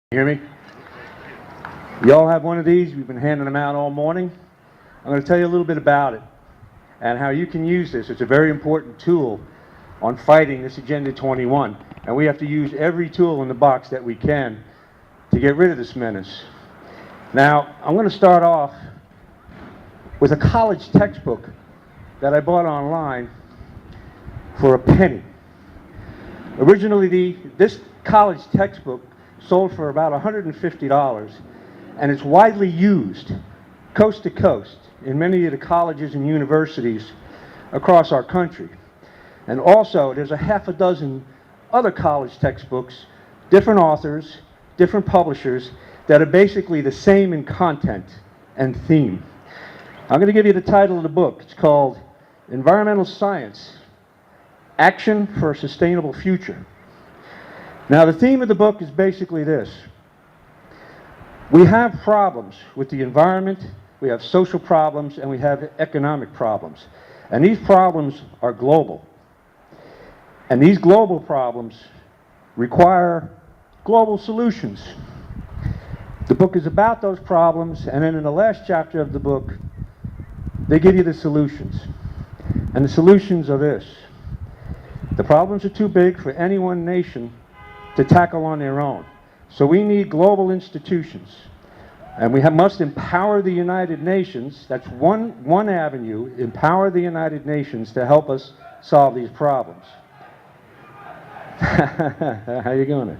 You hear me? You all have one of these. We've been handing them out all morning. I'm going to tell you a little bit about it and how you can use this. It's a very important tool on fighting this Agenda 21. And we have to use every tool in the box that we can to get rid of this menace. Now, I'm going to start off with a college textbook that I bought online for a penny. Originally, this college textbook sold for about $150, and it's widely used coast to coast in many of the colleges and universities across our country. And also, there's a half a dozen other college textbooks, different authors, different publishers, that are basically the same in content and theme. I'm going to give you the title of the book. It's called Environmental Science: Action for a Sustainable Future. Now, the theme of the book is basically this. We have problems with the environment, we have social problems, and we have economic problems. And these problems are global. And these global problems require global solutions. The book is about those problems, and then in the last chapter of the book, they give you the solutions. And the solutions are this. The problems are too big for any one nation to tackle on their own. So we need global institutions. And we must empower the United Nations. That's one avenue, empower the United Nations to help us solve these problems. How you doing?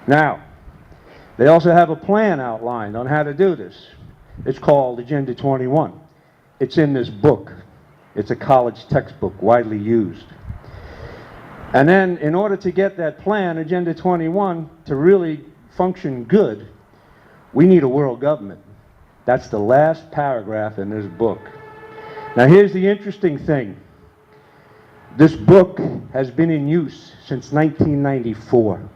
Now, they also have a plan outlined on how to do this. It's called Agenda 21. It's in this book. It's a college textbook, widely used. And then, in order to get that plan, Agenda 21, to really function good, we need a world government. That's the last paragraph in this book. Now, here's the interesting thing. This book has been in use since 1994.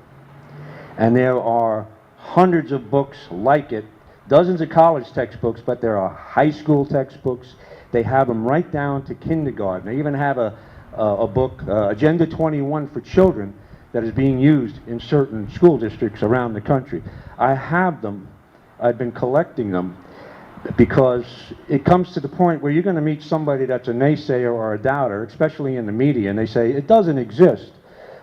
And there are hundreds of books like it, dozens of college textbooks, but there are high school textbooks. They have them right down to kindergarten. They even have a book, Agenda 21 for Children, that is being used in certain school districts around the country. I have them. I've been collecting them because it comes to the point where you're going to meet somebody that's a naysayer or a doubter, especially in the media, and they say, it doesn't exist.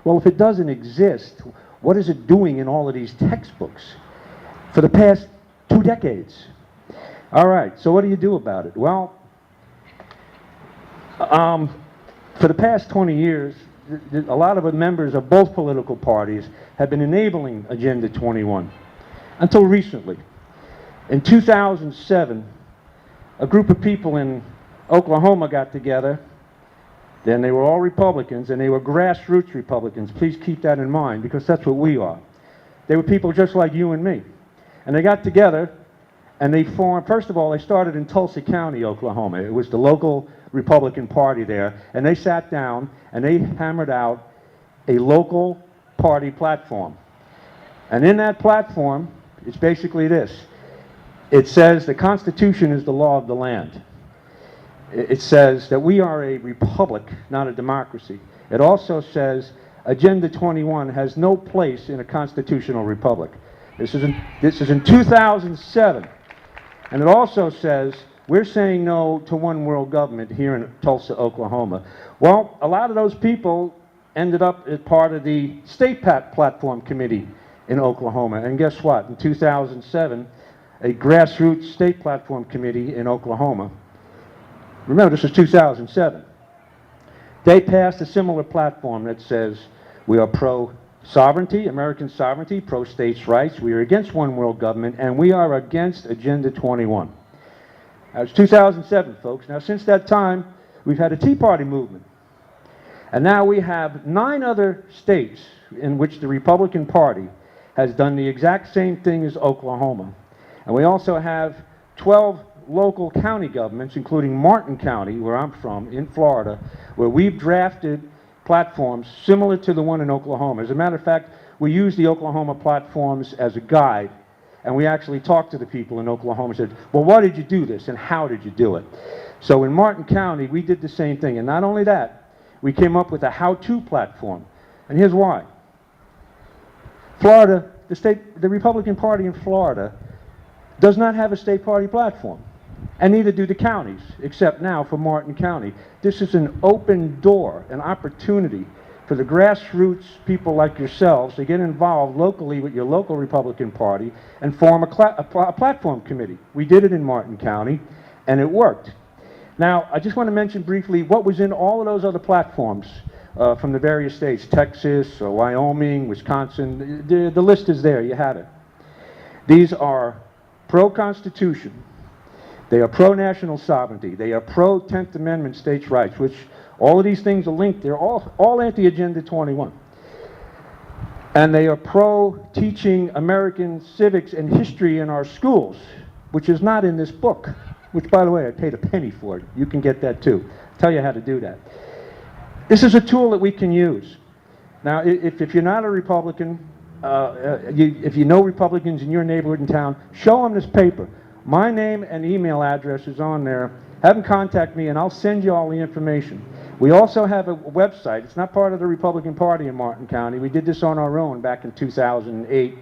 Well, if it doesn't exist, what is it doing in all of these textbooks for the past 2 decades? All right, so what do you do about it? Well, for the past 20 years, a lot of the members of both political parties have been enabling Agenda 21 until recently. In 2007, a group of people in Oklahoma got together. Then they were all Republicans, and they were grassroots Republicans. Please keep that in mind, because that's what we are. They were people just like you and me. And they got together, and they formed, first of all, they started in Tulsa County, Oklahoma. It was the local Republican Party there, and they sat down and they hammered out a local party platform. And in that platform, it's basically this. It says the Constitution is the law of the land. It says that we are a republic, not a democracy. It also says Agenda 21 has no place in a constitutional republic. This is in 2007. And it also says we're saying no to one world government here in Tulsa, Oklahoma. Well, a lot of those people ended up as part of the State Platform Committee in Oklahoma. And guess what? In 2007, a grassroots State Platform Committee in Oklahoma, remember this is 2007, they passed a similar platform that says we are pro-sovereignty, American sovereignty, pro-states' rights, we are against one world government, and we are against Agenda 21. That was 2007, folks. Now, since that time, we've had a Tea Party movement. And now we have 9 other states in which the Republican Party has done the exact same thing as Oklahoma. And we also have 12 local county governments, including Martin County, where I'm from, in Florida, where we've drafted platforms similar to the one in Oklahoma. As a matter of fact, we use the Oklahoma platforms as a guide. And we actually talked to the people in Oklahoma and said, well, why did you do this and how did you do it? So in Martin County, we did the same thing. And not only that, we came up with a how-to platform. And here's why. Florida the Republican Party in Florida does not have a state party platform, and neither do the counties, except now for Martin County. This is an open door, an opportunity for the grassroots people like yourselves to get involved locally with your local Republican Party and form a platform committee. We did it in Martin County, and it worked. Now, I just want to mention briefly what was in all of those other platforms from the various states, Texas, Wyoming, Wisconsin. The list is there, you have it. These are pro-Constitution, they are pro-national sovereignty, they are pro-10th Amendment states' rights, which all of these things are linked. They're all anti-Agenda 21. And they are pro-teaching American civics and history in our schools, which is not in this book, which, by the way, I paid a penny for it. You can get that too. I'll tell you how to do that. This is a tool that we can use. Now, if you're not a Republican, if you know Republicans in your neighborhood and town, show them this paper. My name and email address is on there. Have them contact me, and I'll send you all the information. We also have a website. It's not part of the Republican Party in Martin County. We did this on our own back in 2008.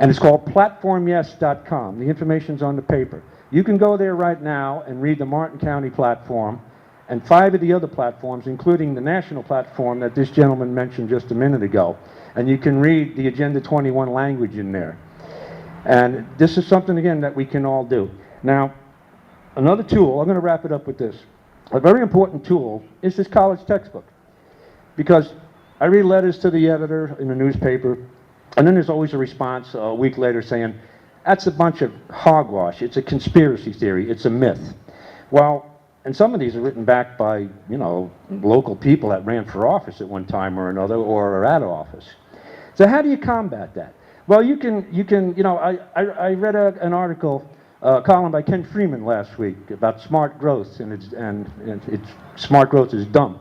And it's called platformyes.com. The information's on the paper. You can go there right now and read the Martin County platform and 5 of the other platforms, including the national platform that this gentleman mentioned just a minute ago. And you can read the Agenda 21 language in there. And this is something, again, that we can all do. Now, another tool, I'm going to wrap it up with this. A very important tool is this college textbook. Because I read letters to the editor in the newspaper, and then there's always a response a week later saying, that's a bunch of hogwash, it's a conspiracy theory, it's a myth. Well, and some of these are written back by, you know, local people that ran for office at one time or another, or are out of office. So how do you combat that? Well, you can, you know, I read an article, a column by Ken Freeman last week about smart growth, and smart growth is dumb.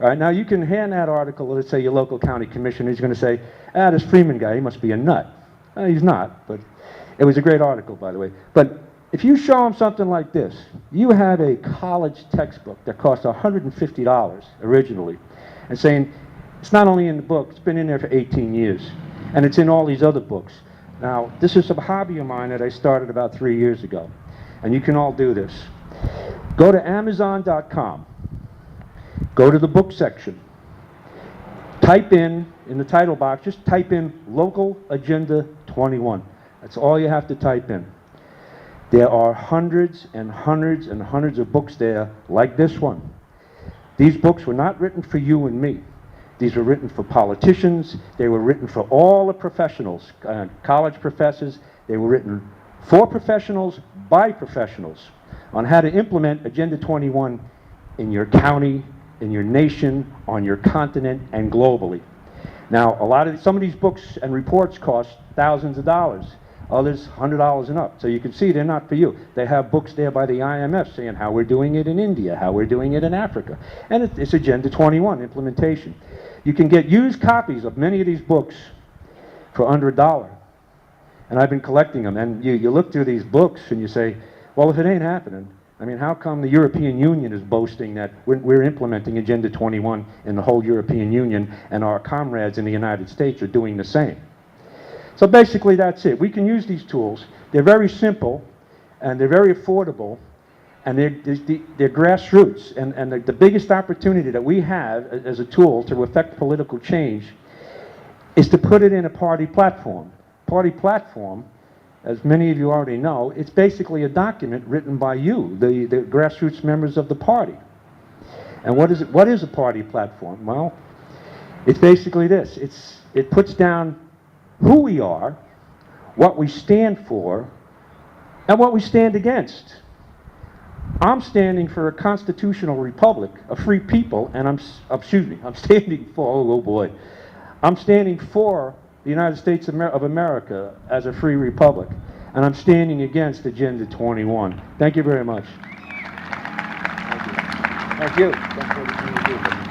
All right, now you can hand that article, let's say your local county commissioner, he's going to say, this Freeman guy, he must be a nut. He's not, but it was a great article, by the way. But if you show him something like this, you have a college textbook that cost $150 originally, and saying, it's not only in the book, it's been in there for 18 years, and it's in all these other books. Now, this is a hobby of mine that I started about 3 years ago, and you can all do this. Go to Amazon.com, go to the book section, type in the title box, just type in Local Agenda 21. That's all you have to type in. There are hundreds and hundreds and hundreds of books there like this one. These books were not written for you and me. These were written for politicians. They were written for all the professionals, college professors. They were written for professionals, by professionals, on how to implement Agenda 21 in your county, in your nation, on your continent, and globally. Now, some of these books and reports cost thousands of dollars. Others, $100 and up. So you can see they're not for you. They have books there by the IMF saying how we're doing it in India, how we're doing it in Africa. And it's Agenda 21 implementation. You can get used copies of many of these books for under $1. And I've been collecting them. And you look through these books and you say, well, if it ain't happening, I mean, how come the European Union is boasting that we're implementing Agenda 21 in the whole European Union, and our comrades in the United States are doing the same? So basically that's it. We can use these tools. They're very simple, and they're very affordable, and they're grassroots. And the biggest opportunity that we have as a tool to affect political change is to put it in a party platform. Party platform, as many of you already know, it's basically a document written by you, the grassroots members of the party. And what is a party platform? Well, it's basically this. It puts down who we are, what we stand for, and what we stand against. I'm standing for a constitutional republic, a free people, and I'm standing for, oh boy, I'm standing for the United States of America as a free republic, and I'm standing against Agenda 21. Thank you very much. Thank you. Thank you.